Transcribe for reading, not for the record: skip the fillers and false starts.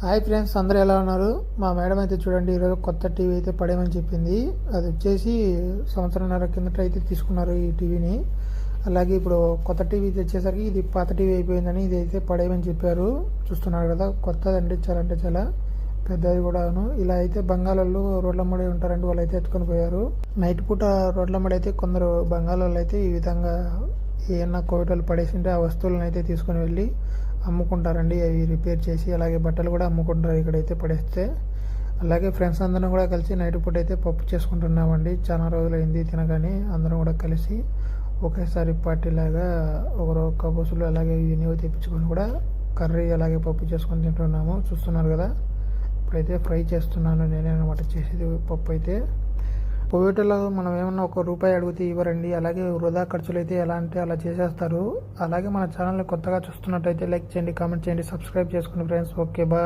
Hi friends, అందరూ ఎలా ఉన్నారు? మా మేడం అయితే చూడండి, ఈరోజు కొత్త టీవీ అయితే పడేయమని చెప్పింది. అది వచ్చేసి సంవత్సరంన్నర కిందట అయితే తీసుకున్నారు ఈ టీవీని. అలాగే ఇప్పుడు కొత్త టీవీ తెచ్చేసరికి ఇది పాత టీవీ అయిపోయిందని ఇది అయితే పడేయమని చెప్పారు. చూస్తున్నారు కదా, కొత్తదండి, చాలా అంటే చాలా పెద్దది కూడాను. ఇలా అయితే బంగాళాలు రోడ్లమ్మడి ఉంటారండి, వాళ్ళు అయితే ఎత్తుకొని పోయారు. నైట్ పూట రోడ్లమ్మడి అయితే కొందరు బంగాళాలు అయితే ఈ విధంగా ఏమన్నా కోవిటలు పడేసింటే ఆ వస్తువులను అయితే తీసుకొని వెళ్ళి అమ్ముకుంటారండి. అవి రిపేర్ చేసి అలాగే బట్టలు కూడా అమ్ముకుంటారు ఇక్కడైతే పడేస్తే. అలాగే ఫ్రెండ్స్ అందరం కూడా కలిసి నైట్ పూట అయితే పప్పు చేసుకుంటున్నామండి. చాలా రోజులైంది తినగానే అందరం కూడా కలిసి ఒకేసారి పార్టీలాగా ఒకరు కబోసులు అలాగే ఇవి తెప్పించుకొని కూడా కర్రీ అలాగే పప్పు చేసుకొని తింటున్నాము. చూస్తున్నారు కదా, ఇప్పుడైతే ఫ్రై చేస్తున్నాను నేనే అనమాట చేసేది పప్పు అయితే. పొయ్యేటలో మనం ఏమన్నా ₹1 అడిగితే ఇవ్వరండి. అలాగే వృధా ఖర్చులు అయితే ఎలా అంటే అలా చేసేస్తారు. అలాగే మన ఛానల్ని కొత్తగా చూస్తున్నట్టయితే లైక్ చేయండి, కామెంట్ చేయండి, సబ్స్క్రైబ్ చేసుకోండి ఫ్రెండ్స్. Okay, bye.